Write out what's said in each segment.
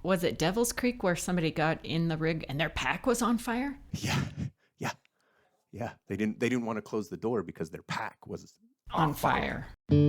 was it Devil's Creek where somebody got in the rig and their pack was on fire? Yeah, yeah, yeah. They didn't want to close the door because their pack was On on fire. fire.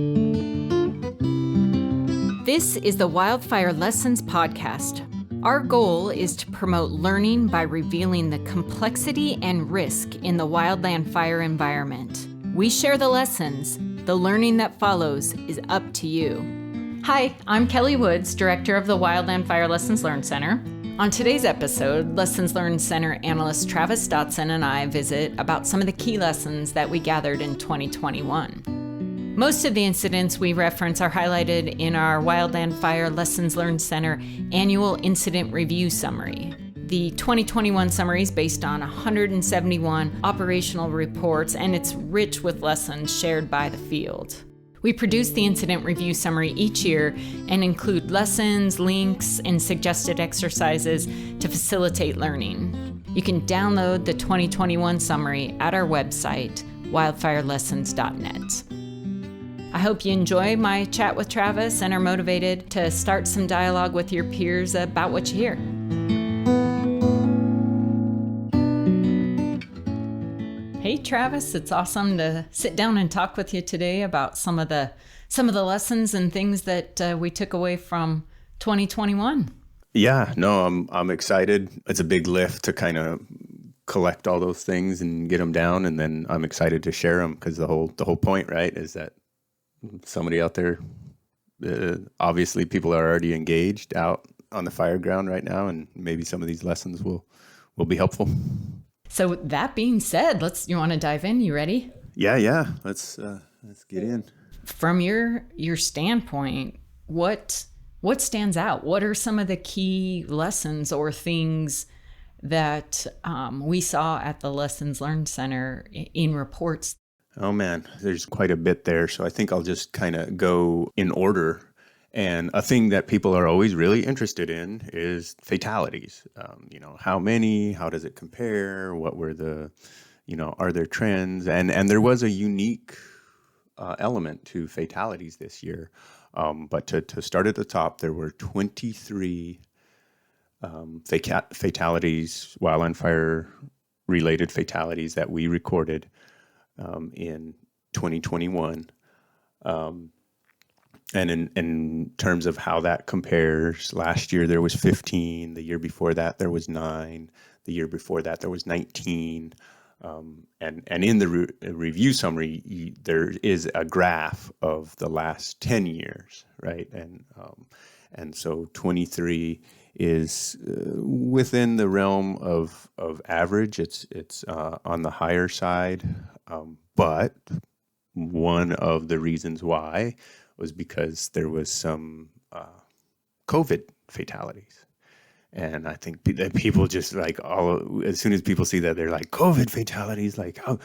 This is the Wildfire Lessons Podcast. Our goal is to promote learning by revealing the complexity and risk in the wildland fire environment. We share the lessons. The learning that follows is up to you. Hi, I'm Kelly Woods, Director of the Wildland Fire Lessons Learned Center. On today's episode, Lessons Learned Center analyst Travis Dotson and I visit about some of the key lessons that we gathered in 2021. Most of the incidents we reference are highlighted in our Wildland Fire Lessons Learned Center annual incident review summary. The 2021 summary is based on 171 operational reports, and it's rich with lessons shared by the field. We produce the incident review summary each year and include lessons, links, and suggested exercises to facilitate learning. You can download the 2021 summary at our website, wildfirelessons.net. I hope you enjoy my chat with Travis and are motivated to start some dialogue with your peers about what you hear. Hey Travis, it's awesome to sit down and talk with you today about some of the lessons and things that we took away from 2021. Yeah, no, I'm excited. It's a big lift to kind of collect all those things and get them down, and then I'm excited to share them because the whole point, right, is that somebody out there, obviously people are already engaged out on the fire ground right now, and maybe some of these lessons will be helpful. So that being said, you want to dive in? You ready? Yeah. Let's get in. From your standpoint, what stands out? What are some of the key lessons or things that we saw at the Lessons Learned Center in reports? Oh man, there's quite a bit there. So I think I'll just kind of go in order. And a thing that people are always really interested in is fatalities. How many, how does it compare? What were the, are there trends? And there was a unique element to fatalities this year. But to start at the top, there were 23 fatalities, wildland fire related fatalities that we recorded in 2021. And in terms of how that compares, last year there was 15. The year before that there was 9. The year before that there was 19. And in the review summary, there is a graph of the last 10 years, right? And so 23 is within the realm of average. It's on the higher side, but one of the reasons why was because there was some COVID fatalities. And I think that people just as soon as people see that, they're like, COVID fatalities, how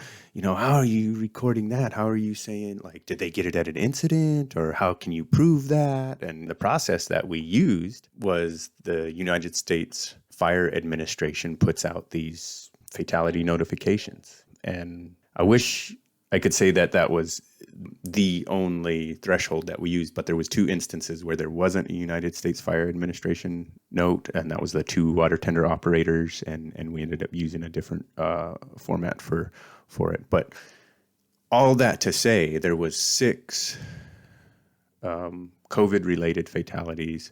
are you recording that? How are you saying, did they get it at an incident, or how can you prove that? And the process that we used was the United States Fire Administration puts out these fatality notifications. And I wish I could say that was the only threshold that we used, but there was 2 instances where there wasn't a United States Fire Administration note, and that was the 2 water tender operators, and we ended up using a different format for it. But all that to say, there was 6 COVID-related fatalities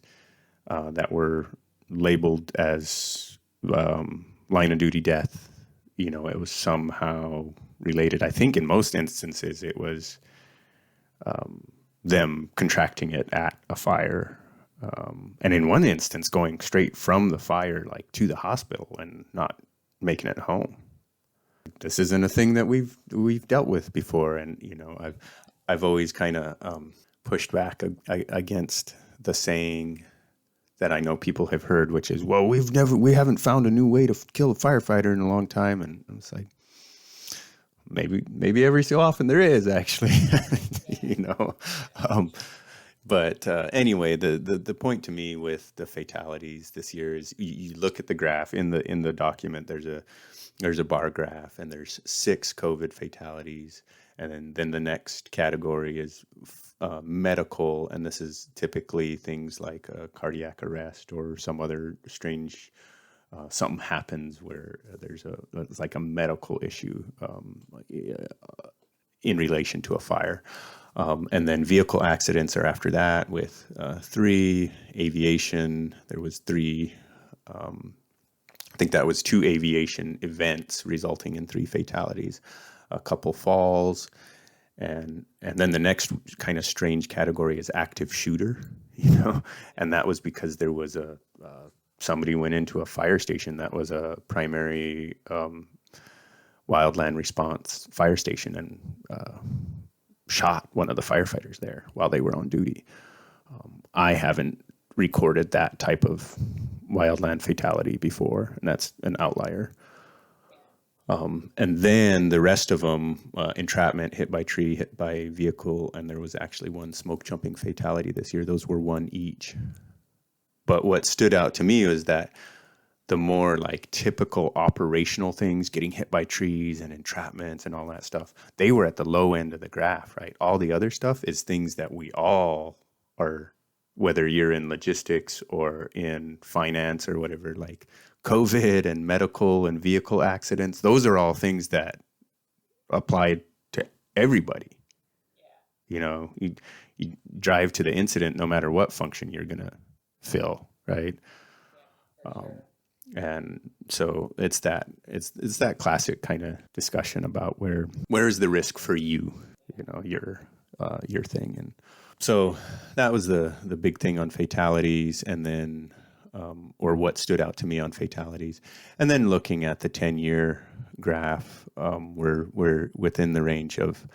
that were labeled as line of duty death. It was somehow related. I think in most instances it was them contracting it at a fire. And in one instance going straight from the fire to the hospital and not making it home. This isn't a thing that we've dealt with before, and I've always kind of pushed back against the saying that I know people have heard, which is, well, we haven't found a new way to kill a firefighter in a long time. And it's like, maybe every so often there is actually, But anyway, the point to me with the fatalities this year is you look at the graph in the document. There's a bar graph, and there's 6 COVID fatalities, And then the next category is medical, and this is typically things like a cardiac arrest or some other strange something happens where it's like a medical issue in relation to a fire. And then vehicle accidents are after that with 3. Aviation, there was 3. I think that was 2 aviation events resulting in 3 fatalities, a couple falls, and then the next kind of strange category is active shooter, and that was because there was somebody went into a fire station that was a primary wildland response fire station and shot one of the firefighters there while they were on duty. I haven't recorded that type of wildland fatality before, and that's an outlier. And then the rest of them, entrapment, hit by tree, hit by vehicle, and there was actually 1 smoke jumping fatality this year. Those were 1 each. But what stood out to me was that the more like typical operational things, getting hit by trees and entrapments and all that stuff, they were at the low end of the graph, right? All the other stuff is things that we all are, whether you're in logistics or in finance or whatever, like COVID and medical and vehicle accidents, those are all things that apply to everybody. You drive to the incident no matter what function you're going to fill, right? And so it's that classic kind of discussion about where is the risk for you, your thing. And so that was the big thing on fatalities, and then or what stood out to me on fatalities. And then looking at the 10-year graph, we're within the range of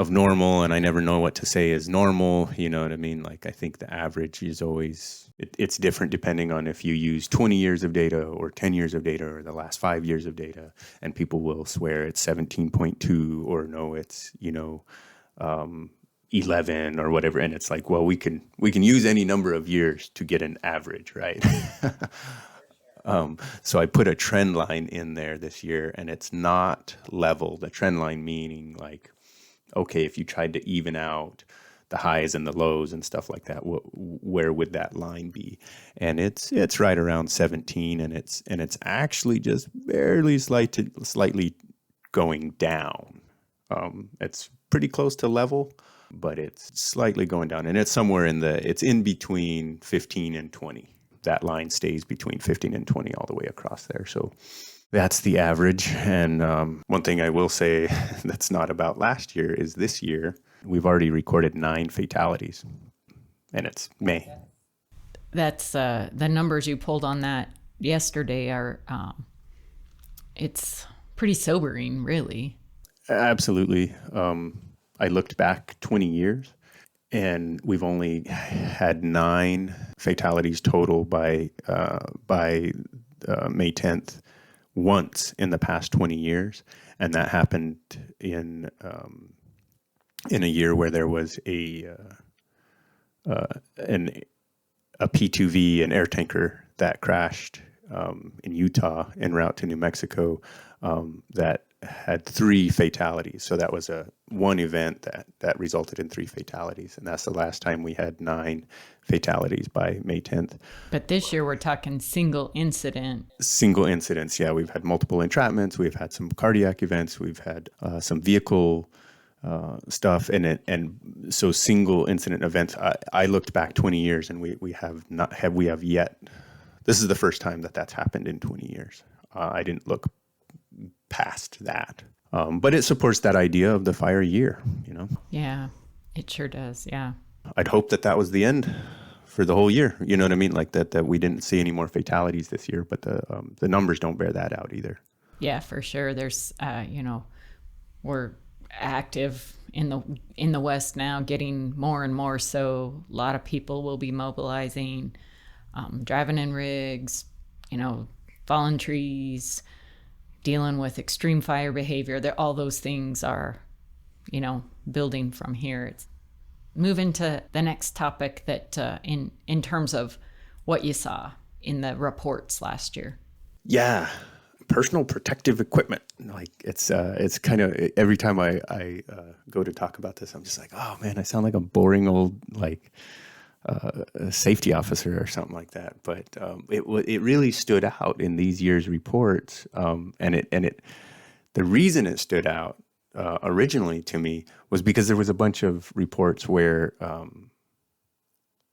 normal, and I never know what to say is normal, you know what I mean? Like, I think the average is always, it's different depending on if you use 20 years of data or 10 years of data or the last 5 years of data, and people will swear it's 17.2 or no, it's, 11 or whatever. And it's like, well, we can use any number of years to get an average, right? So I put a trend line in there this year, and it's not level. The trend line meaning like, okay, if you tried to even out the highs and the lows and stuff like that, where would that line be? And it's right around 17, and it's actually just barely slightly going down. It's pretty close to level, but it's slightly going down, and it's somewhere it's in between 15 and 20. That line stays between 15 and 20 all the way across there. So that's the average. And one thing I will say that's not about last year is this year, we've already recorded 9 fatalities, and it's May. That's the numbers you pulled on that yesterday are, it's pretty sobering, really. Absolutely. I looked back 20 years, and we've only had 9 fatalities total by May 10th. Once in the past 20 years, and that happened in a year where there was a P2V, an air tanker that crashed in Utah en route to New Mexico, that had 3 fatalities. So that was one event that resulted in 3 fatalities, and that's the last time we had 9 fatalities by May 10th. But this year we're talking single incidents. Yeah. We've had multiple entrapments. We've had some cardiac events. We've had some vehicle stuff, and so single incident events. I looked back 20 years, and we have yet. This is the first time that's happened in 20 years. I didn't look past that, but it supports that idea of the fire year. Yeah, it sure does. Yeah. I'd hope that was the end for the whole year. You know what I mean? Like that we didn't see any more fatalities this year, but the numbers don't bear that out either. Yeah, for sure. There's, we're active in the West now, getting more and more. So a lot of people will be mobilizing, driving in rigs, fallen trees, dealing with extreme fire behavior. All those things are, building from here. It's moving to the next topic that in terms of what you saw in the reports last year. Yeah, personal protective equipment. Like it's kind of, every time I go to talk about this, I'm just like, oh man, I sound like a boring old like a safety officer or something like that. But it really stood out in these years' reports, the reason it stood out originally to me was because there was a bunch of reports where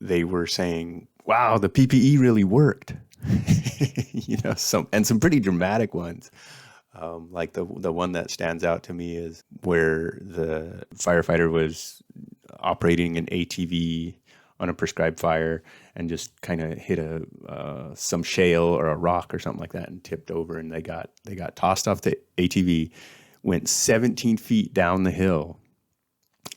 they were saying, wow, the PPE really worked. Some pretty dramatic ones. Like the one that stands out to me is where the firefighter was operating an ATV on a prescribed fire and just kind of hit some shale or a rock or something like that and tipped over, and they got tossed off the ATV, went 17 feet down the hill,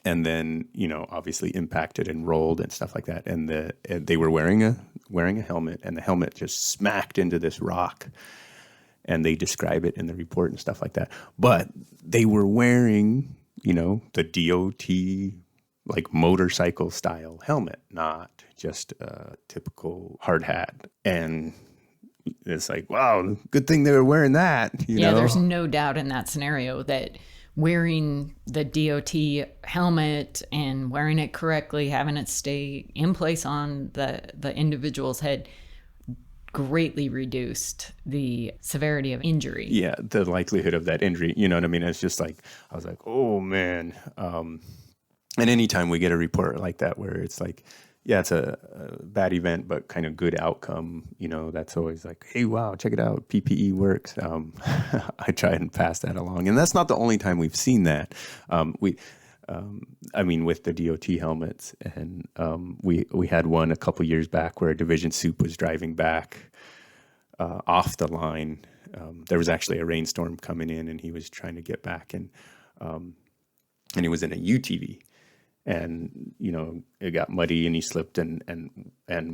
and then obviously impacted and rolled and stuff like that. And they were wearing a helmet, and the helmet just smacked into this rock. And they describe it in the report and stuff like that. But they were wearing, the DOT like motorcycle style helmet, not just a typical hard hat. And it's like, wow, good thing they were wearing that. Yeah, there's no doubt in that scenario that wearing the DOT helmet and wearing it correctly, having it stay in place on the individual's head, greatly reduced the severity of injury. Yeah, the likelihood of that injury. You know what I mean? It's just like, I was like, oh man. And anytime we get a report like that where it's like, yeah, it's a bad event, but kind of good outcome, that's always like, hey, wow, check it out. PPE works. I try and pass that along. And that's not the only time we've seen that. With the DOT helmets, and we had one a couple years back where a division soup was driving back off the line. There was actually a rainstorm coming in, and he was trying to get back, and he was in a UTV, and it got muddy, and he slipped and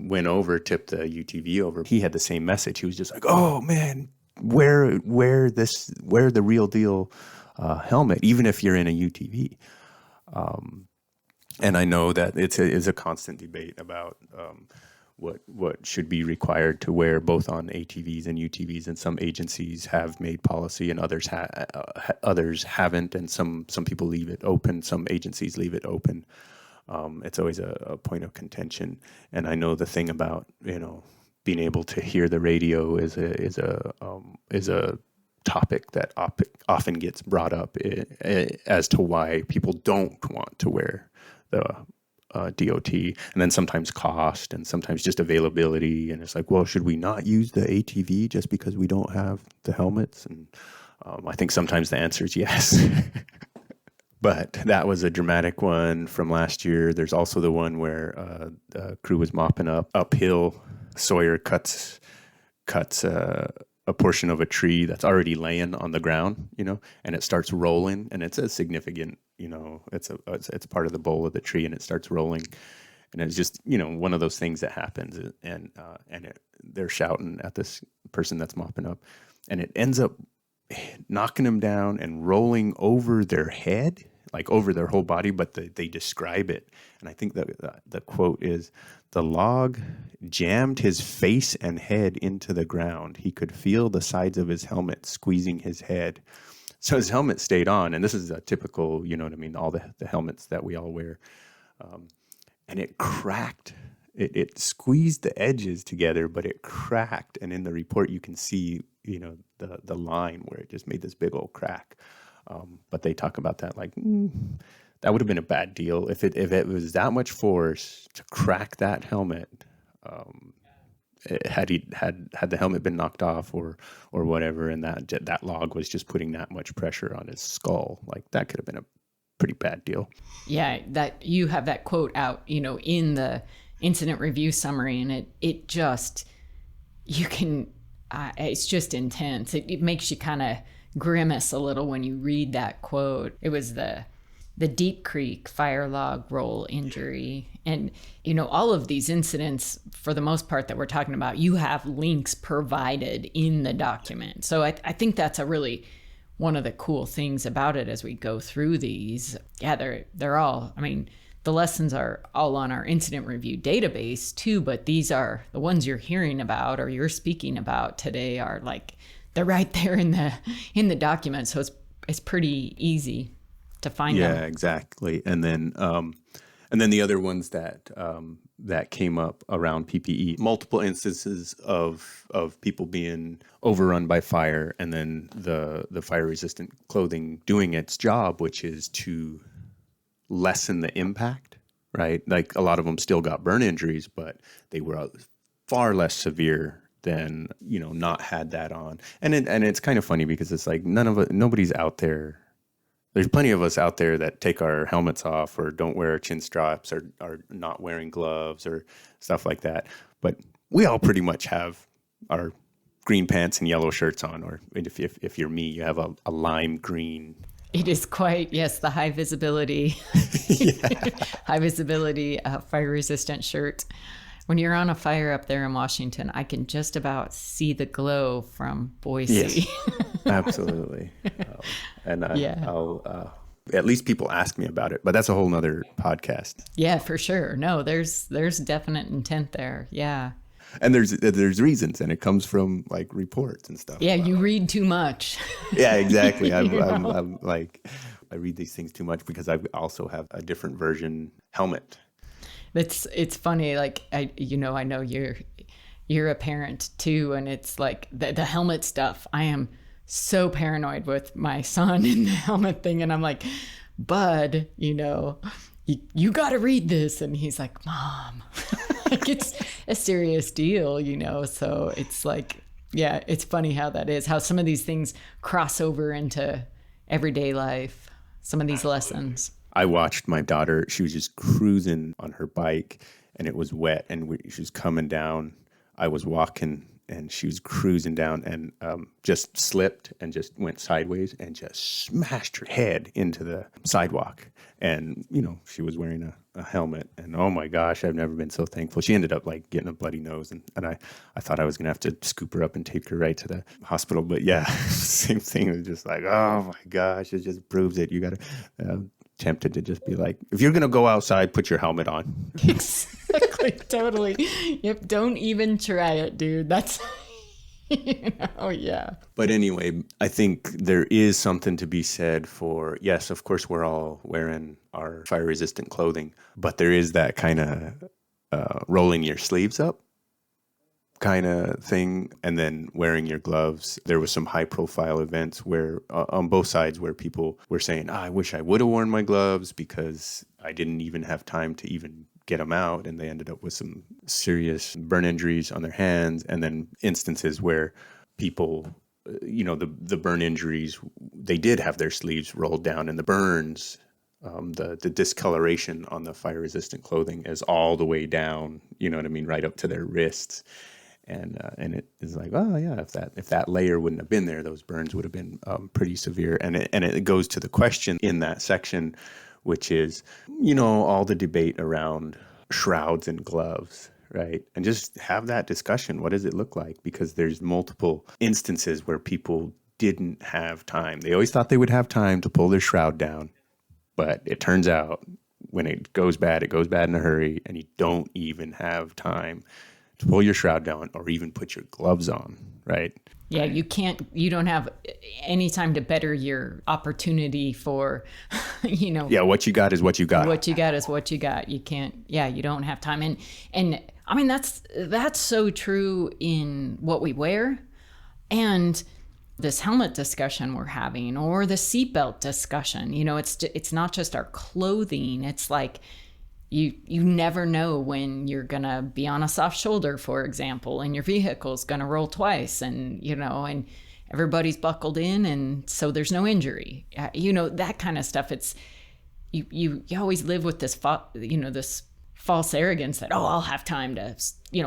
went over, tipped the UTV over. He had the same message. He was just like, oh man, wear the real deal helmet, even if you're in a UTV. And I know that it's a constant debate about what should be required to wear both on ATVs and UTVs, and some agencies have made policy and others haven't, and some people leave it open, some agencies leave it open. It's always a point of contention. And I know the thing about being able to hear the radio is a topic that often gets brought up as to why people don't want to wear the DOT, and then sometimes cost, and sometimes just availability. And it's like, well, should we not use the ATV just because we don't have the helmets? And I think sometimes the answer is yes. But that was a dramatic one from last year. There's also the one where the crew was mopping up uphill. Sawyer cuts a portion of a tree that's already laying on the ground, and it starts rolling, and it's a significant, it's part of the bole of the tree, and it starts rolling, and it's just, one of those things that happens, and they're shouting at this person that's mopping up, and it ends up knocking them down and rolling over their head, like over their whole body, but they describe it. And I think that the quote is, the log jammed his face and head into the ground. He could feel the sides of his helmet squeezing his head. So his helmet stayed on, and this is a typical, all the helmets that we all wear. And it cracked. It squeezed the edges together, but it cracked. And in the report, you can see, the line where it just made this big old crack. But they talk about that like, that would have been a bad deal if it was that much force to crack that helmet. Had the helmet been knocked off or whatever, and that log was just putting that much pressure on his skull, like that could have been a pretty bad deal. Yeah, that you have that quote out, in the incident review summary, and it just, you can, it's just intense. It makes you kind of grimace a little when you read that quote. It was the Deep Creek fire log roll injury. And, all of these incidents, for the most part that we're talking about, you have links provided in the document. So I think that's a really one of the cool things about it as we go through these. Yeah, they're all, the lessons are all on our incident review database too, but these are the ones you're hearing about or you're speaking about today are like They're right there in the document, so it's pretty easy to find them. Yeah, exactly. And then the other ones that came up around PPE, multiple instances of people being overrun by fire, and then the fire resistant clothing doing its job, which is to lessen the impact, right? Like a lot of them still got burn injuries, but they were far less severe than, not had that on. And it's kind of funny because it's like nobody's out there. There's plenty of us out there that take our helmets off or don't wear chin straps or are not wearing gloves or stuff like that. But we all pretty much have our green pants and yellow shirts on, or if you're me, you have a lime green. It is quite, yes, the high visibility, high visibility fire resistant shirt. When you're on a fire up there in Washington, I can just about see the glow from Boise. Yes, absolutely. I'll at least people ask me about it, but that's a whole nother podcast. Yeah, for sure. No, there's definite intent there. Yeah. And there's reasons, and it comes from like reports and stuff. Yeah, you read too much. Yeah, exactly. I'm like, I read these things too much because I also have a different version helmet. It's funny. Like I know you're a parent too, and it's like the helmet stuff. I am so paranoid with my son and the helmet thing, and I'm like, Bud, you got to read this, and he's like, Mom, like it's a serious deal, So it's like, yeah, it's funny how that is. How some of these things cross over into everyday life. Some of these lessons. I watched my daughter. She was just cruising on her bike, and it was wet, and she was coming down. I was walking, and she was cruising down, and just slipped and just went sideways and just smashed her head into the sidewalk. And, she was wearing a helmet, and oh my gosh, I've never been so thankful. She ended up like getting a bloody nose, and I thought I was going to have to scoop her up and take her right to the hospital. But yeah, same thing. It was just like, oh my gosh, it just proves it. You got to... tempted to just be like, if you're going to go outside, put your helmet on. Exactly. Totally. Yep. Don't even try it, dude. That's, yeah. But anyway, I think there is something to be said for, yes, of course, we're all wearing our fire resistant clothing, but there is that kind of rolling your sleeves up kind of thing, and then wearing your gloves. There was some high profile events where on both sides where people were saying, I wish I would have worn my gloves because I didn't even have time to even get them out, and they ended up with some serious burn injuries on their hands. And then instances where people, the burn injuries, they did have their sleeves rolled down, and the burns, the discoloration on the fire resistant clothing is all the way down, right up to their wrists. And it is like, oh yeah, if that layer wouldn't have been there, those burns would have been pretty severe. And it goes to the question in that section, which is, all the debate around shrouds and gloves, right? And just have that discussion. What does it look like? Because there's multiple instances where people didn't have time. They always thought they would have time to pull their shroud down, but it turns out when it goes bad in a hurry, and you don't even have time to pull your shroud down or even put your gloves on, right? Yeah, you don't have any time to better your opportunity for, Yeah, what you got is what you got. What you got is what you got. You can't, you don't have time. And I mean, that's so true in what we wear, and this helmet discussion we're having, or the seatbelt discussion. It's not just our clothing. It's like, you never know when you're going to be on a soft shoulder, for example, and your vehicle's going to roll twice, and, and everybody's buckled in, and so there's no injury. That kind of stuff. It's, you always live with this, this false arrogance that, I'll have time to,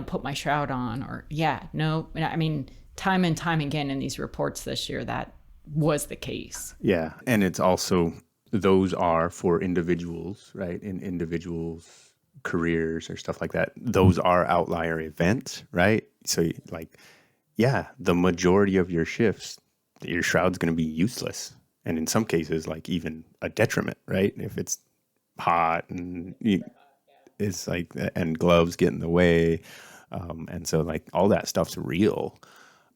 put my shroud on, or, no. I mean, time and time again in these reports this year, that was the case. Yeah. And it's also, those are for individuals, right? In individuals' careers or stuff like that. Those are outlier events, right? So the majority of your shifts, your shroud's going to be useless. And in some cases, like even a detriment, right? If it's hot and it's like, and gloves get in the way. And so like all that stuff's real.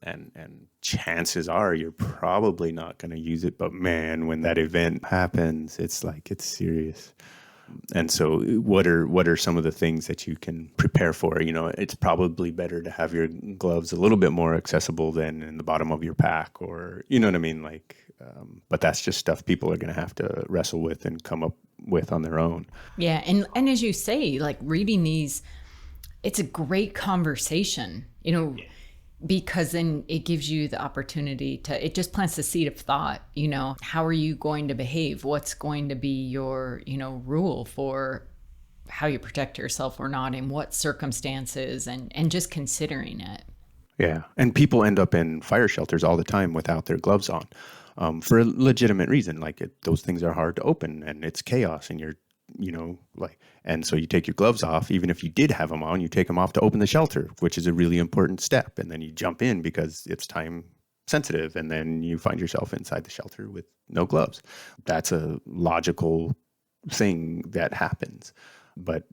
and chances are you're probably not going to use it. But man, when that event happens, it's serious. And so what are some of the things that you can prepare for? It's probably better to have your gloves a little bit more accessible than in the bottom of your pack, or, you know what I mean? But that's just stuff people are going to have to wrestle with and come up with on their own. Yeah. And as you say, like reading these, it's a great conversation, because then it gives you the opportunity it just plants the seed of thought, how are you going to behave? What's going to be your, rule for how you protect yourself or not, in what circumstances, and just considering it. Yeah. And people end up in fire shelters all the time without their gloves on, for a legitimate reason. Those things are hard to open and it's chaos, and you're, and so you take your gloves off. Even if you did have them on, you take them off to open the shelter, which is a really important step. And then you jump in because it's time sensitive. And then you find yourself inside the shelter with no gloves. That's a logical thing that happens. But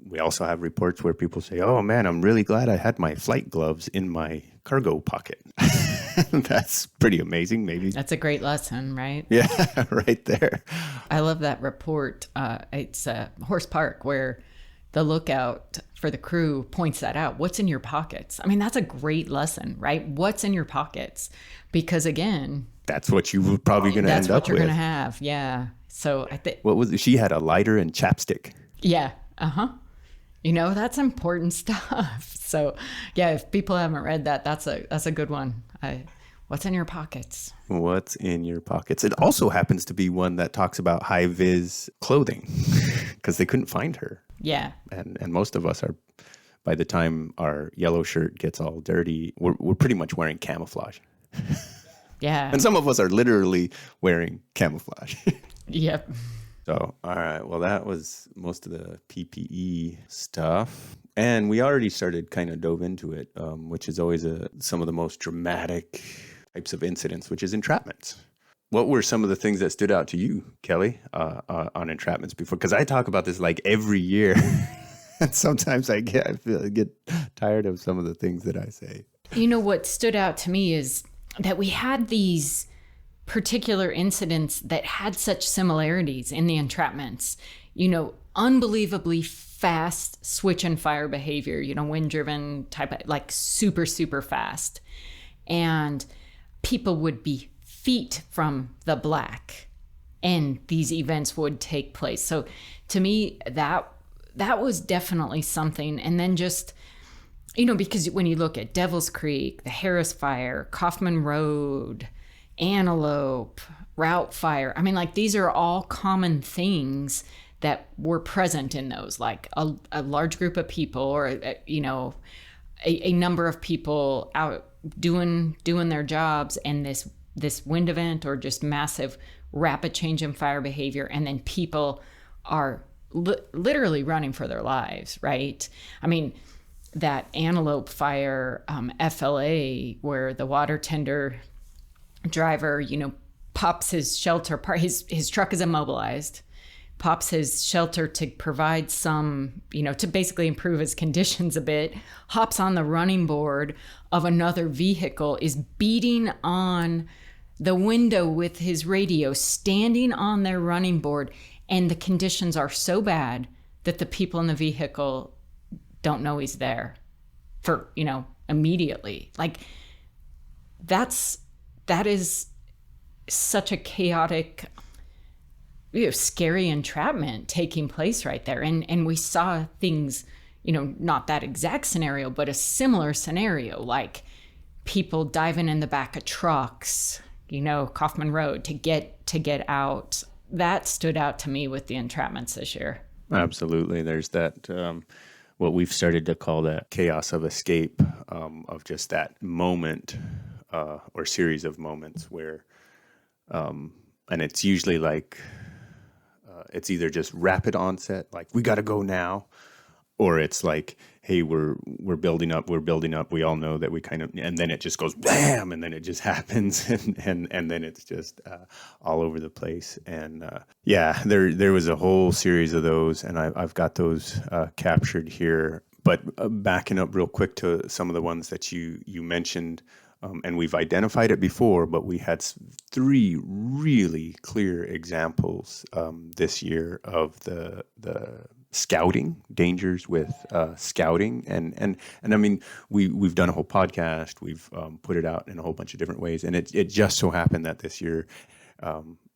we also have reports where people say, oh man, I'm really glad I had my flight gloves in my cargo pocket. That's pretty amazing. Maybe that's a great lesson, right? Yeah, right there. I love that report. It's Horse Park, where the lookout for the crew points that out. What's in your pockets? I mean, that's a great lesson, right? What's in your pockets? Because again, that's what you were probably going to end up with. That's what you're going to have. Yeah. So I think what was it? She had a lighter and chapstick. Yeah. That's important stuff. So yeah, if people haven't read that, that's a good one. What's in your pockets? What's in your pockets? It also happens to be one that talks about high-vis clothing because they couldn't find her. Yeah. And most of us are, by the time our yellow shirt gets all dirty, we're pretty much wearing camouflage. Yeah. And some of us are literally wearing camouflage. Yep. So, all right. Well, that was most of the PPE stuff. And we already kind of dove into it, which is always some of the most dramatic types of incidents, which is entrapments. What were some of the things that stood out to you, Kelly, on entrapments before? Because I talk about this every year. And sometimes I get tired of some of the things that I say. What stood out to me is that we had these particular incidents that had such similarities in the entrapments, unbelievably fast switch and fire behavior, wind driven type of super, super fast. And people would be feet from the black and these events would take place. So to me, that was definitely something. And then just, because when you look at Devil's Creek, the Harris Fire, Kaufman Road, Antelope, Route Fire. I mean, these are all common things that were present in those, a large group of people, or a number of people out doing their jobs, and this wind event or just massive rapid change in fire behavior, and then people are literally running for their lives, right? I mean, that Antelope Fire, FLA, where the water tender driver, pops his shelter part. His truck is immobilized, pops his shelter to provide some, to basically improve his conditions a bit, hops on the running board of another vehicle, is beating on the window with his radio, standing on their running board, and the conditions are so bad that the people in the vehicle don't know he's there for, immediately. That is such a chaotic, scary entrapment taking place right there. And we saw things, not that exact scenario, but a similar scenario, like people diving in the back of trucks, Kaufman Road to get out. That stood out to me with the entrapments this year. Absolutely. There's that, what we've started to call that chaos of escape, of just that moment, or series of moments where, and it's usually it's either just rapid onset, we got to go now, or it's hey, we're building up. We all know that we and then it just goes bam, and then it just happens, and then it's just all over the place. And there was a whole series of those, and I've got those captured here. But backing up real quick to some of the ones that you mentioned, And we've identified it before, but we had three really clear examples this year of the scouting dangers with scouting, and I mean we've done a whole podcast, we've put it out in a whole bunch of different ways, and it just so happened that this year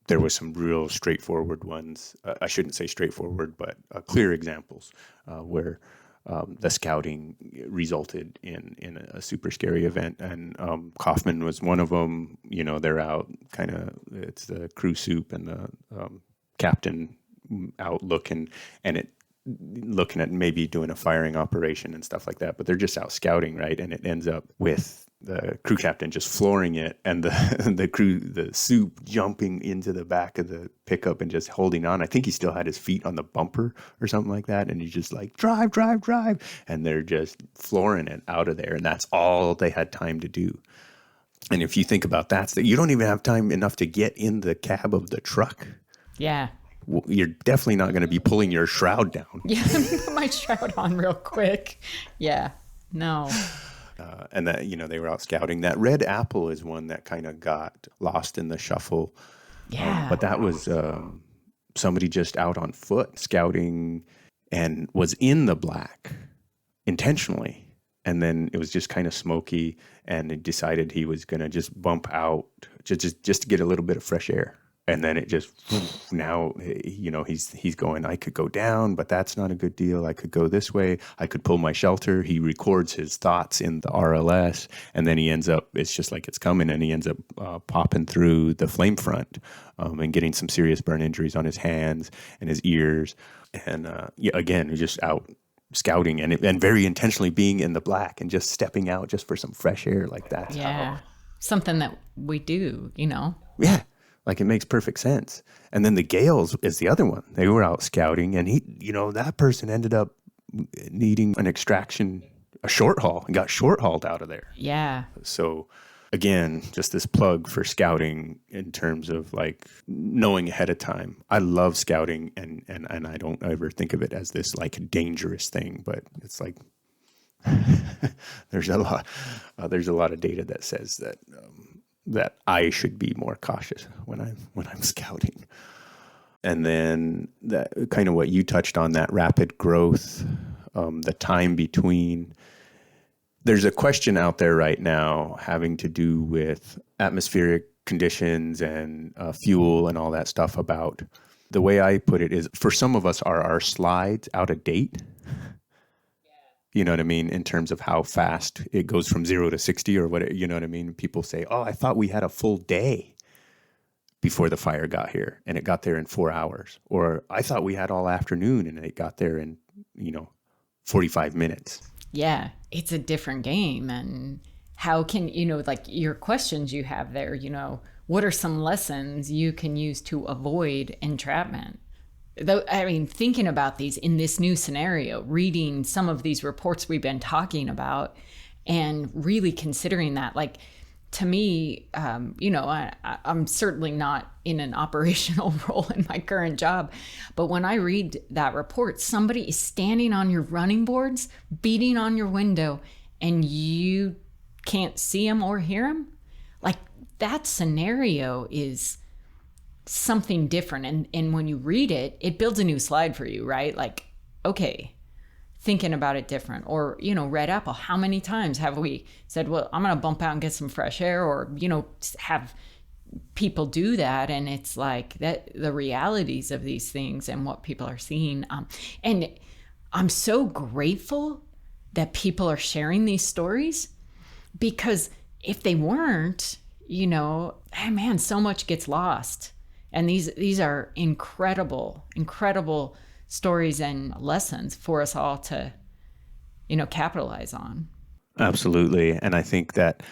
there was some real straightforward ones. I shouldn't say straightforward, but clear examples where the scouting resulted in a super scary event. And Kaufman was one of them. You know, they're out kind of, it's the crew soup and the captain out looking at maybe doing a firing operation and stuff like that, but they're just out scouting, right? And it ends up with the crew captain just flooring it, and the soup jumping into the back of the pickup and just holding on. I think he still had his feet on the bumper or something like that, and he's just like, drive, and they're just flooring it out of there, and that's all they had time to do. And if you think about that, you don't even have time enough to get in the cab of the truck. Yeah. You're definitely not going to be pulling your shroud down. Yeah, let me put my shroud on real quick. Yeah, no. And that, you know, they were out scouting. That red apple is one that kind of got lost in the shuffle. Yeah. But that was somebody just out on foot scouting and was in the black intentionally. And then it was just kind of smoky, and he decided he was going to just bump out just to get a little bit of fresh air. And then it just, now, you know, he's going, I could go down, but that's not a good deal. I could go this way. I could pull my shelter. He records his thoughts in the RLS, and then he ends up, it's just like it's coming, and he ends up popping through the flame front and getting some serious burn injuries on his hands and his ears. And again, he's just out scouting and very intentionally being in the black and just stepping out just for some fresh air. Like that. Yeah. Something that we do, you know? Yeah. Like, it makes perfect sense. And then the Gales is the other one. They were out scouting, and that person ended up needing an extraction, a short haul, and got short hauled out of there. Yeah. So again, just this plug for scouting in terms of like knowing ahead of time. I love scouting, and I don't ever think of it as this like dangerous thing, but it's like there's a lot of data that says that that I should be more cautious when I'm scouting. And then that kind of what you touched on, that rapid growth, the time between. There's a question out there right now having to do with atmospheric conditions and fuel and all that stuff. About the way I put it is, for some of us, are our slides out of date? You know what I mean? In terms of how fast it goes from 0 to 60 or what, you know what I mean? People say, oh, I thought we had a full day before the fire got here, and it got there in 4 hours. Or I thought we had all afternoon, and it got there in, 45 minutes. Yeah, it's a different game. And how can, like your questions you have there, what are some lessons you can use to avoid entrapment? Though, I mean, thinking about these in this new scenario, reading some of these reports we've been talking about and really considering that, like, to me, I'm certainly not in an operational role in my current job, but when I read that report, somebody is standing on your running boards, beating on your window, and you can't see them or hear them. Like, that scenario is something different. And when you read it, it builds a new slide for you, right? Like, okay, thinking about it different. Or, red apple, how many times have we said, well, I'm going to bump out and get some fresh air, or, have people do that. And it's like that, the realities of these things and what people are seeing. And I'm so grateful that people are sharing these stories, because if they weren't, man, so much gets lost. And these are incredible stories and lessons for us all to, capitalize on. Absolutely. And I think that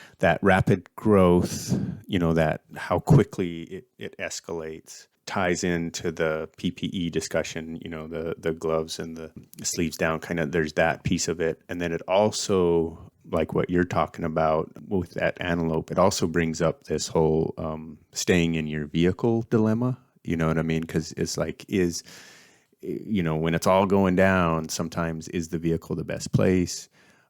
rapid growth, that how quickly it escalates, ties into the PPE discussion, the gloves and the sleeves down, kind of, there's that piece of it. And then it also, like what you're talking about with that antelope, it also brings up this whole staying in your vehicle dilemma. You know what I mean? Because it's like, when it's all going down, sometimes is the vehicle the best place?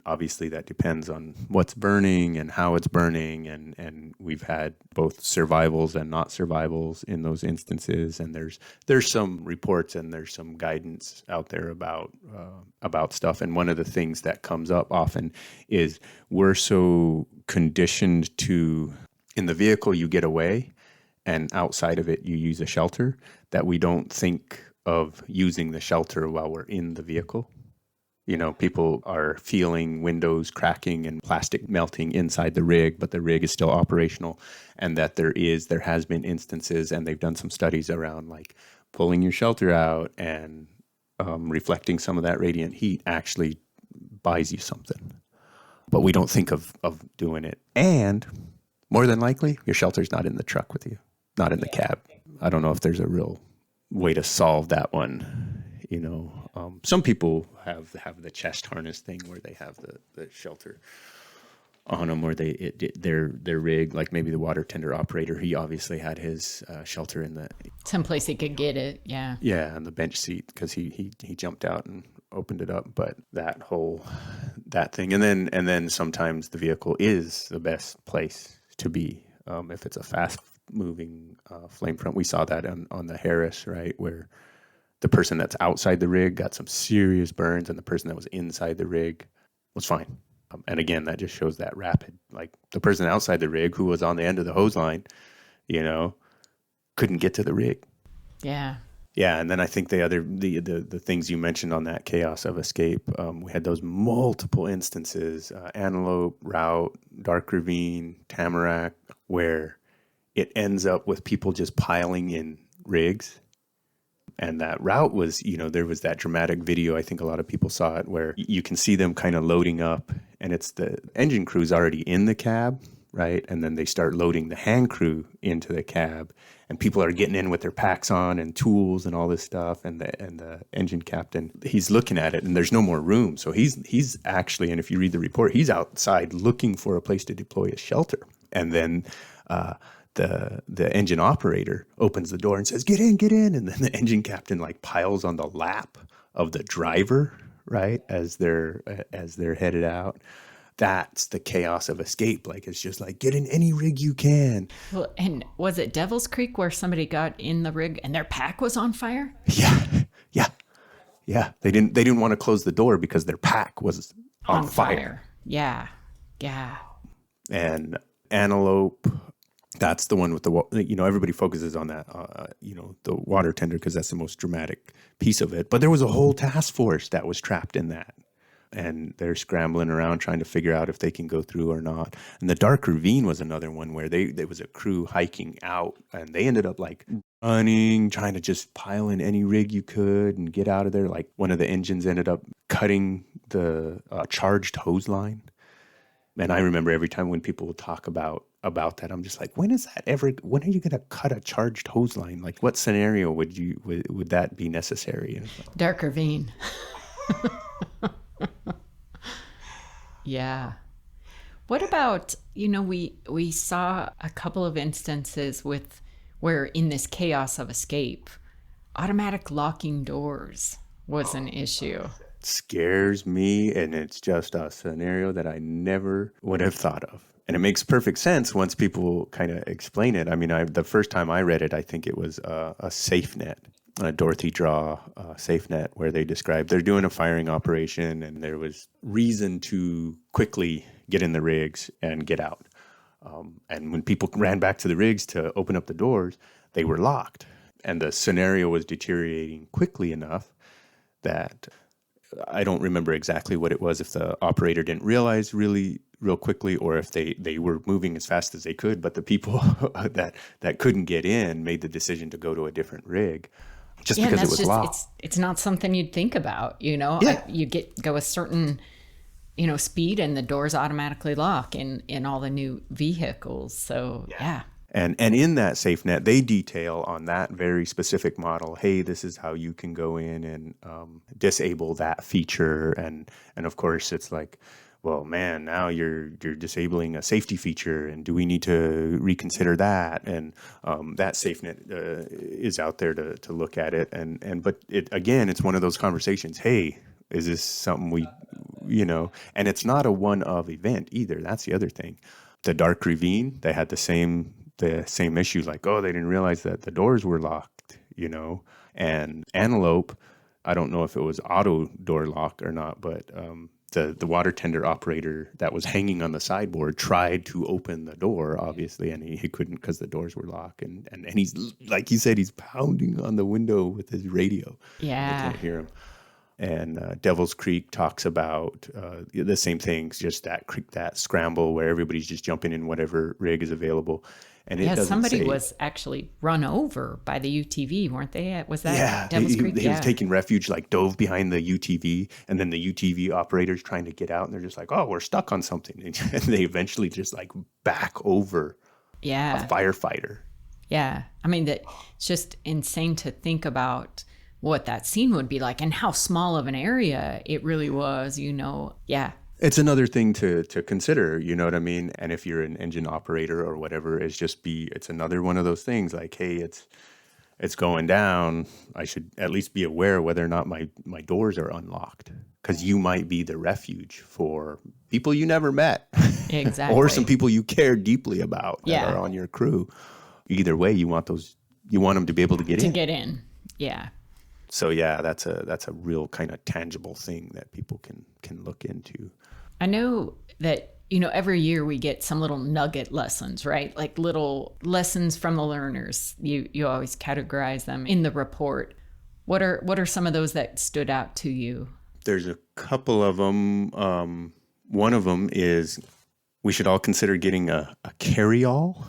obviously that depends on what's burning and how it's burning. And we've had both survivals and not survivals in those instances. And there's some reports and there's some guidance out there about stuff. And one of the things that comes up often is we're so conditioned to, in the vehicle you get away, and outside of it you use a shelter, that we don't think of using the shelter while we're in the vehicle. People are feeling windows cracking and plastic melting inside the rig, but the rig is still operational, and that there has been instances, and they've done some studies around like pulling your shelter out and reflecting some of that radiant heat actually buys you something. But we don't think of doing it. And more than likely, your shelter's not in the truck with you, not in the cab. I don't know if there's a real way to solve that one. Some people have the chest harness thing where they have the shelter on them, where their rig, like maybe the water tender operator, he obviously had his shelter in the someplace he could get it. Yeah, on the bench seat, because he jumped out and opened it up. But that thing, and then sometimes the vehicle is the best place to be if it's a fast moving flame front. We saw that on the Harris, right, where the person that's outside the rig got some serious burns, and the person that was inside the rig was fine. And again, that just shows that rapid, like the person outside the rig who was on the end of the hose line, couldn't get to the rig. Yeah. Yeah. And then I think the things you mentioned on that chaos of escape, we had those multiple instances, Antelope, Route, Dark Ravine, Tamarack, where it ends up with people just piling in rigs. And that route was, there was that dramatic video, I think a lot of people saw it, where you can see them kind of loading up, and it's the engine crew's already in the cab, right? And then they start loading the hand crew into the cab, and people are getting in with their packs on and tools and all this stuff. And the engine captain, he's looking at it, and there's no more room. So he's actually, and if you read the report, he's outside looking for a place to deploy his shelter. And then the engine operator opens the door and says, get in. And then the engine captain like piles on the lap of the driver, right, as they're headed out. That's the chaos of escape. Like, it's just like, get in any rig you can. Well, and was it Devil's Creek where somebody got in the rig and their pack was on fire? Yeah. They didn't want to close the door because their pack was on fire. Yeah. And Antelope, that's the one with everybody focuses on that, the water tender, because that's the most dramatic piece of it. But there was a whole task force that was trapped in that. And they're scrambling around trying to figure out if they can go through or not. And the Dark Ravine was another one where there was a crew hiking out, and they ended up like running, trying to just pile in any rig you could and get out of there. Like one of the engines ended up cutting the charged hose line. And I remember every time when people would talk about that, I'm just like, when are you going to cut a charged hose line? Like, what scenario would that be necessary? Dark Ravine. Yeah. What about, we saw a couple of instances where in this chaos of escape, automatic locking doors was an issue. Scares me, and it's just a scenario that I never would have thought of. And it makes perfect sense once people kind of explain it. I mean, the first time I read it, I think it was a SafeNet, a Dorothy Draw SafeNet, where they described they're doing a firing operation, and there was reason to quickly get in the rigs and get out. And when people ran back to the rigs to open up the doors, they were locked. And the scenario was deteriorating quickly enough that I don't remember exactly what it was, if the operator didn't realize real quickly, or if they were moving as fast as they could, but the people that couldn't get in made the decision to go to a different rig just because it was locked. It's not something you'd think about, Yeah. You go a certain, speed and the doors automatically lock in all the new vehicles. So yeah. And in that SafeNet, they detail on that very specific model, hey, this is how you can go in and disable that feature. And of course, it's like, well, man, now you're disabling a safety feature, and do we need to reconsider that? And that SafeNet is out there to look at it. But it's one of those conversations. Hey, is this something and it's not a one-of event either. That's the other thing. The Dark Ravine, they had the same issue, like, oh, they didn't realize that the doors were locked, and Antelope, I don't know if it was auto door lock or not, but the water tender operator that was hanging on the sideboard tried to open the door, obviously, and he couldn't because the doors were locked. And he's, like you said, he's pounding on the window with his radio. Yeah. They can't hear him. And Devil's Creek talks about the same things, just that scramble where everybody's just jumping in whatever rig is available. And somebody was actually run over by the UTV, weren't they? Was that Devil's Creek? He was taking refuge, like dove behind the UTV, and then the UTV operator's trying to get out, and they're just like, oh, we're stuck on something. And they eventually just like back over a firefighter. Yeah. I mean, it's just insane to think about what that scene would be like and how small of an area it really was, Yeah. It's another thing to consider, you know what I mean? And if you're an engine operator or whatever, it's another one of those things like, hey, it's going down. I should at least be aware whether or not my doors are unlocked, because you might be the refuge for people you never met. Exactly. Or some people you care deeply about that are on your crew. Either way, you want them to be able to get in. To get in, yeah. So yeah, that's a real kind of tangible thing that people can look into. I know that, every year we get some little nugget lessons, right? Like little lessons from the learners. You always categorize them in the report. What are some of those that stood out to you? There's a couple of them. One of them is we should all consider getting a carry-all.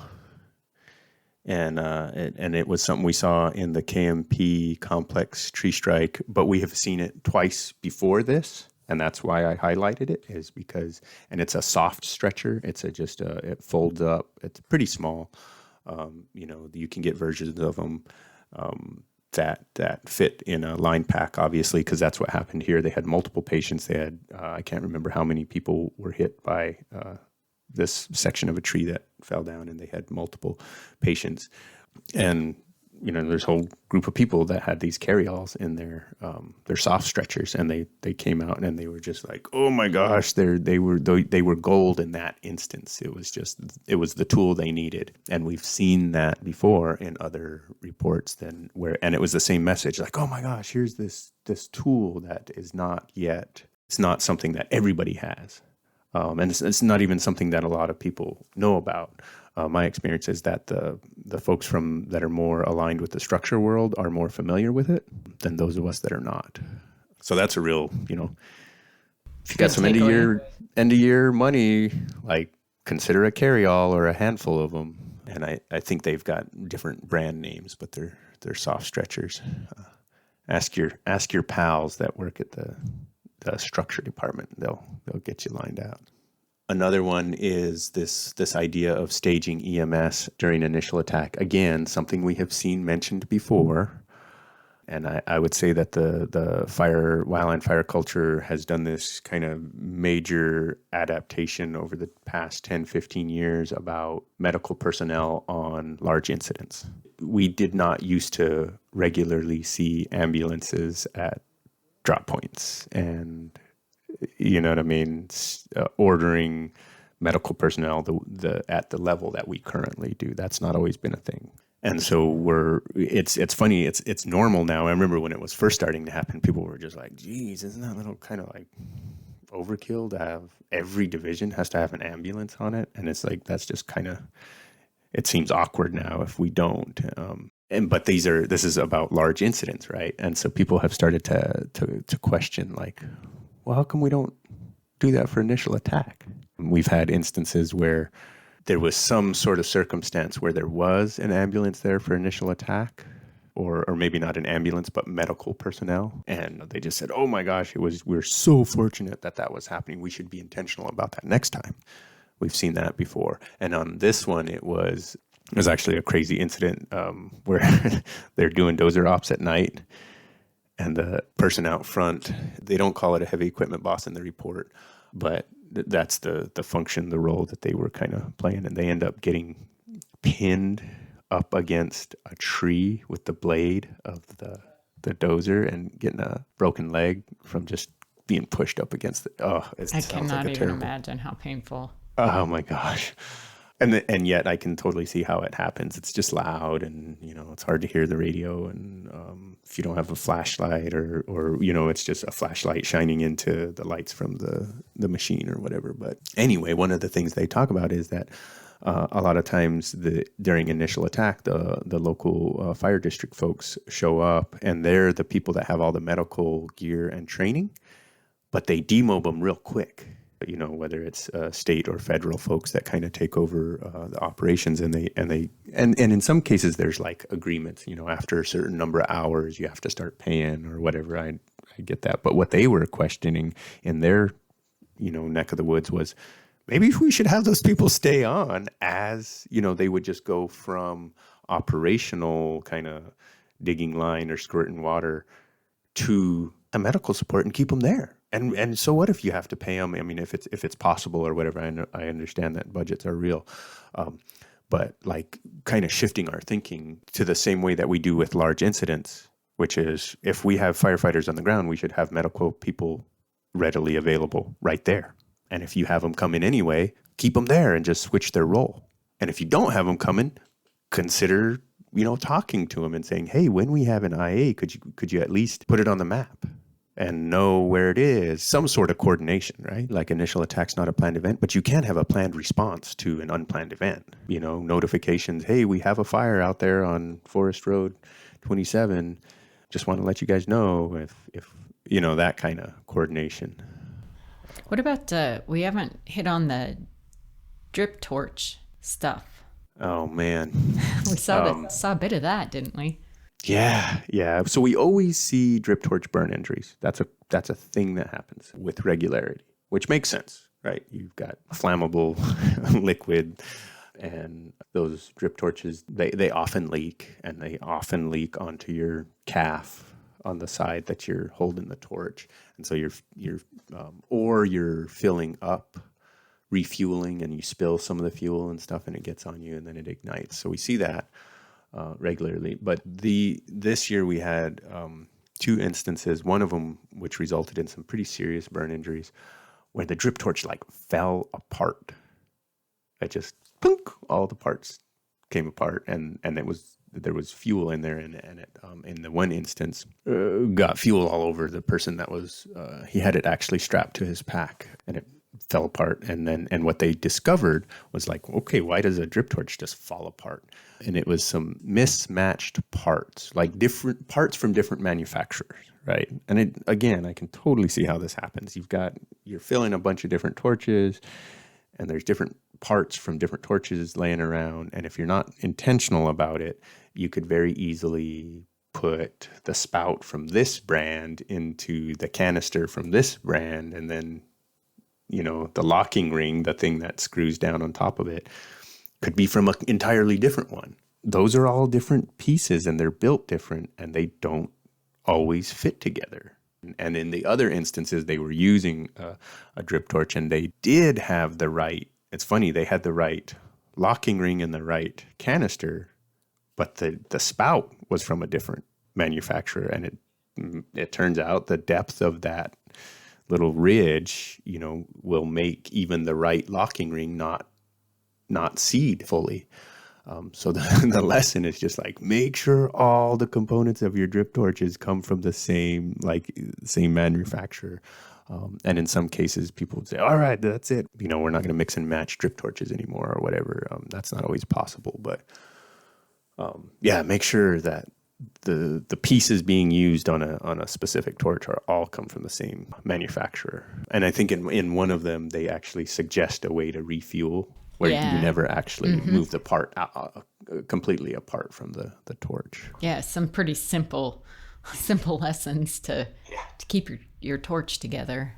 And it was something we saw in the KMP complex tree strike, but we have seen it twice before this. And that's why I highlighted it, is because, and it's a soft stretcher. It's it folds up. It's pretty small. You can get versions of them that fit in a line pack, obviously, because that's what happened here. They had multiple patients. They had, I can't remember how many people were hit by this section of a tree that fell down, and they had multiple patients. And there's a whole group of people that had these carry-alls in their soft stretchers, and they came out and they were just like, oh my gosh, they were gold in that instance. It was the tool they needed, and we've seen that before in other reports. And it was the same message, like, oh my gosh, here's this tool that is not yet. It's not something that everybody has. And it's not even something that a lot of people know about. My experience is that the folks that are more aligned with the structure world are more familiar with it than those of us that are not. So that's a real, if you got some end of year money, like consider a carry-all or a handful of them. And I think they've got different brand names, but they're soft stretchers. Ask your pals that work at the structure department. They'll get you lined out. Another one is this idea of staging EMS during initial attack. Again, something we have seen mentioned before. And I would say that the wildland fire culture has done this kind of major adaptation over the past 10, 15 years about medical personnel on large incidents. We did not used to regularly see ambulances at drop points and, you know what I mean, ordering medical personnel at the level that we currently do. That's not always been a thing. And so it's funny, it's normal now. I remember when it was first starting to happen, people were just like, geez, isn't that a little kind of like overkill to have every division has to have an ambulance on it? And it's like, that's just kind of, it seems awkward now if we don't. But this is about large incidents, right? And so people have started to question, like, well, how come we don't do that for initial attack? We've had instances where there was some sort of circumstance where there was an ambulance there for initial attack, or maybe not an ambulance, but medical personnel. And they just said, oh my gosh, we're so fortunate that was happening. We should be intentional about that next time. We've seen that before. And on this one, it was actually a crazy incident where they're doing dozer ops at night, and the person out front, they don't call it a heavy equipment boss in the report, but that's the function, the role that they were kind of playing. And they end up getting pinned up against a tree with the blade of the dozer and getting a broken leg from just being pushed up against it. Oh, it I sounds cannot like a even terrible. imagine how painful. Oh my gosh. And yet I can totally see how it happens. It's just loud, and it's hard to hear the radio. And if you don't have a flashlight, or it's just a flashlight shining into the lights from the machine or whatever. But anyway, one of the things they talk about is that a lot of times during initial attack, the local fire district folks show up, and they're the people that have all the medical gear and training, but they demob them real quick. Whether it's state or federal folks that kind of take over the operations, and in some cases there's like agreements, after a certain number of hours you have to start paying or whatever. I get that. But what they were questioning in their, neck of the woods was, maybe we should have those people stay on, as, they would just go from operational kind of digging line or squirting water to a medical support and keep them there. And so what if you have to pay them? I mean, if it's possible or whatever. I understand that budgets are real, but like kind of shifting our thinking to the same way that we do with large incidents, which is, if we have firefighters on the ground, we should have medical people readily available right there. And if you have them come in anyway, keep them there and just switch their role. And if you don't have them coming, consider talking to them and saying, hey, when we have an IA, could you at least put it on the map and know where it is? Some sort of coordination, right? Like, initial attack's not a planned event, but you can have a planned response to an unplanned event. Notifications, hey, we have a fire out there on Forest Road 27. Just want to let you guys know, if that kind of coordination. What about, we haven't hit on the drip torch stuff. Oh, man. We saw a bit of that, didn't we? Yeah. So we always see drip torch burn injuries. That's a thing that happens with regularity, which makes sense, right? You've got flammable liquid, and those drip torches, they often leak, and they often leak onto your calf on the side that you're holding the torch. And so you're filling up, refueling, and you spill some of the fuel and stuff, and it gets on you, and then it ignites. So we see that regularly. But this year we had 2 instances, one of them which resulted in some pretty serious burn injuries, where the drip torch like fell apart. It just, punk, all the parts came apart, and there was fuel in there, and it in the one instance got fuel all over the person that was he had it actually strapped to his pack, and it fell apart. And what they discovered was like, okay, why does a drip torch just fall apart? And it was some mismatched parts, like different parts from different manufacturers, right? And again, I can totally see how this happens. You're filling a bunch of different torches, and there's different parts from different torches laying around. And if you're not intentional about it, you could very easily put the spout from this brand into the canister from this brand, and then the locking ring, the thing that screws down on top of it, could be from an entirely different one. Those are all different pieces, and they're built different, and they don't always fit together. And in the other instances, they were using a drip torch, and they did have the right, it's funny, they had the right locking ring and the right canister, but the spout was from a different manufacturer. And it turns out the depth of that little ridge, will make even the right locking ring not seed fully. So the lesson is just like, make sure all the components of your drip torches come from the same manufacturer. And in some cases, people would say, all right, that's it. We're not going to mix and match drip torches anymore or whatever. That's not always possible. But make sure that the pieces being used on a specific torch are all come from the same manufacturer. And I think in one of them, they actually suggest a way to refuel where you never actually move the part completely apart from the torch. Yeah, some pretty simple lessons to keep your torch together.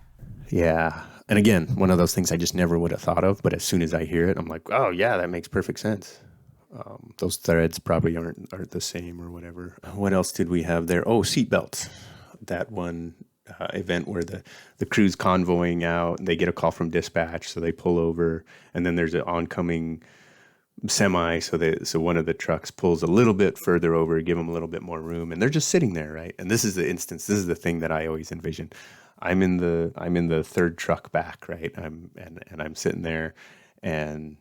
Yeah. And again, one of those things I just never would have thought of, but as soon as I hear it, I'm like, oh yeah, that makes perfect sense. Those threads probably aren't the same or whatever. What else did we have there? Oh, seatbelts. That one event where the crew's convoying out, and they get a call from dispatch, so they pull over, and then there's an oncoming semi, so one of the trucks pulls a little bit further over, give them a little bit more room, and they're just sitting there, right? And this is the thing that I always envision. I'm in the third truck back, right? I'm sitting there, and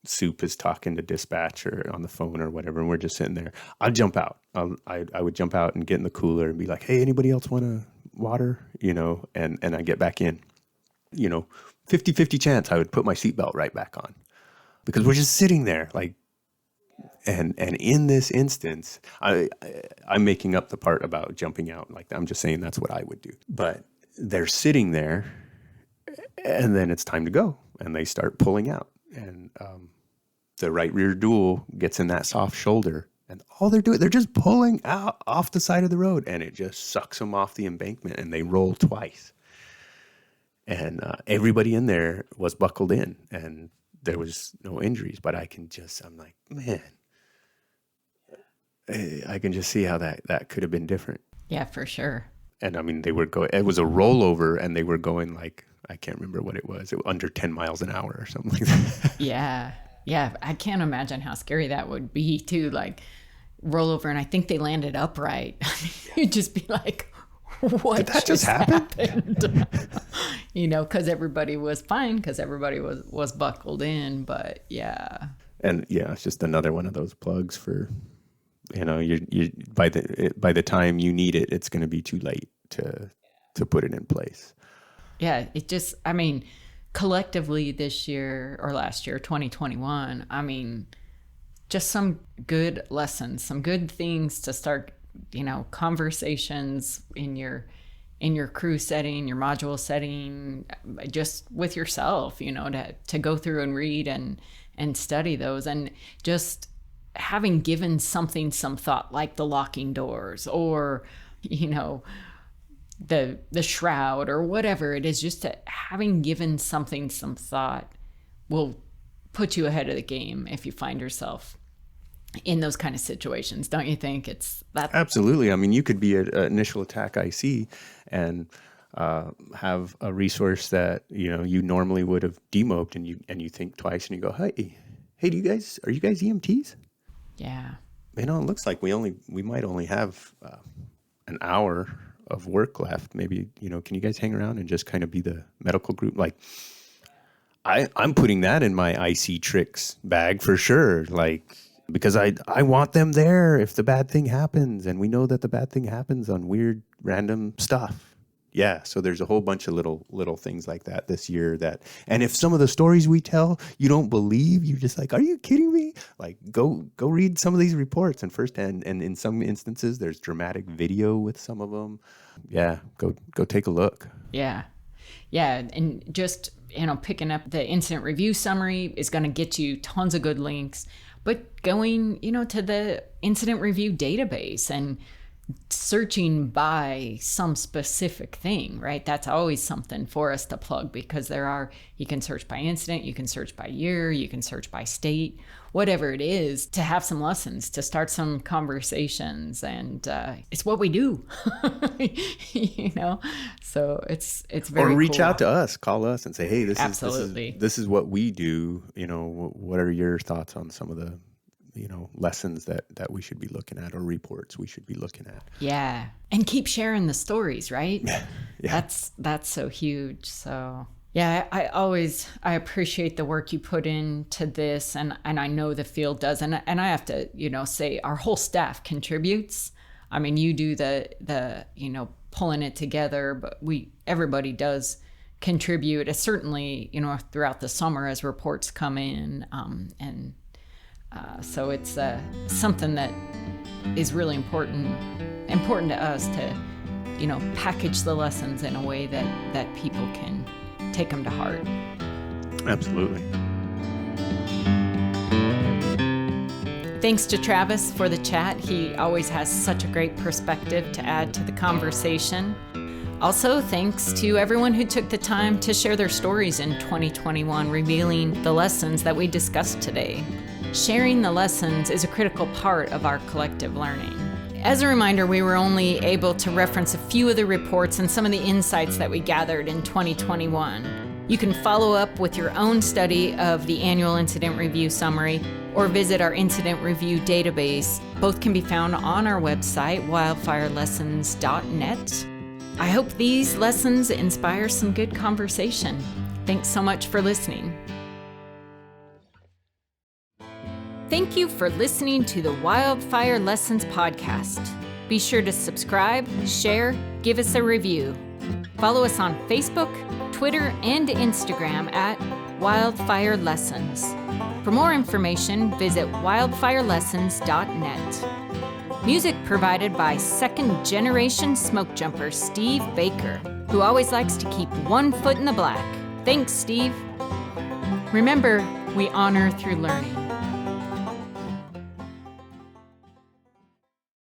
Soup is talking to dispatch or on the phone or whatever, and we're just sitting there. I'd jump out. I would jump out and get in the cooler and be like, "Hey, anybody else want a water?" And I get back in. 50-50 chance I would put my seatbelt right back on, because we're just sitting there like. And in this instance, I'm making up the part about jumping out. Like, I'm just saying that's what I would do. But they're sitting there, and then it's time to go, and they start pulling out, and the right rear dual gets in that soft shoulder, and all they're just pulling out off the side of the road, and it just sucks them off the embankment, and they roll twice. And everybody in there was buckled in, and there was no injuries, but I'm like, man, I can just see how that could have been different. Yeah, for sure. And I mean, it was a rollover, and they were going like, I can't remember what it was under 10 miles an hour or something like that. Yeah. I can't imagine how scary that would be too. Like, roll over, and I think they landed upright. You'd just be like, what did that just happen? Because everybody was fine, because everybody was buckled in. But yeah. And yeah, it's just another one of those plugs for, you by the time you need it, it's going to be too late to put it in place. Yeah, collectively this year or last year, 2021, just some good lessons, some good things to start, conversations in your crew setting, your module setting, just with yourself, to go through and read and study those, and just having given something some thought, like the locking doors or, the shroud or whatever it is, just having given something some thought will put you ahead of the game if you find yourself in those kind of situations. Don't you think? It's that. Absolutely. I mean, you could be an initial attack IC and have a resource that, you normally would have demobed, and you think twice, and you go, hey, are you guys EMTs? Yeah. It looks like we might only have an hour of work left. Maybe, can you guys hang around and just kind of be the medical group? Like, I'm putting that in my IC tricks bag for sure. Like, because I want them there if the bad thing happens, and we know that the bad thing happens on weird random stuff. Yeah, so there's a whole bunch of little things like that this year and if some of the stories we tell you don't believe, you're just like, are you kidding me? Like, go read some of these reports and firsthand, and in some instances there's dramatic video with some of them. Yeah, go take a look. Yeah, and just picking up the incident review summary is going to get you tons of good links, but going to the incident review database and searching by some specific thing, right? That's always something for us to plug, because you can search by incident, you can search by year, you can search by state, whatever it is, to have some lessons, to start some conversations. And it's what we do, so it's very Or reach cool. out to us, call us and say, hey, Absolutely. this is what we do. What are your thoughts on some of the lessons that we should be looking at, or reports we should be looking at? Yeah. And keep sharing the stories, right? Yeah. That's so huge. So yeah, I appreciate the work you put into this, and I know the field does, and I have to, say our whole staff contributes. I mean, you do the pulling it together, but everybody does contribute. It's certainly, throughout the summer as reports come in, so it's something that is really important to us to, package the lessons in a way that people can take them to heart. Absolutely. Thanks to Travis for the chat. He always has such a great perspective to add to the conversation. Also, thanks to everyone who took the time to share their stories in 2021, revealing the lessons that we discussed today. Sharing the lessons is a critical part of our collective learning. As a reminder, we were only able to reference a few of the reports and some of the insights that we gathered in 2021. You can follow up with your own study of the annual incident review summary or visit our incident review database. Both can be found on our website, wildfirelessons.net. I hope these lessons inspire some good conversation. Thanks so much for listening. Thank you for listening to the Wildfire Lessons podcast. Be sure to subscribe, share, give us a review. Follow us on Facebook, Twitter, and Instagram at Wildfire Lessons. For more information, visit wildfirelessons.net. Music provided by second-generation smoke jumper Steve Baker, who always likes to keep one foot in the black. Thanks, Steve. Remember, we honor through learning.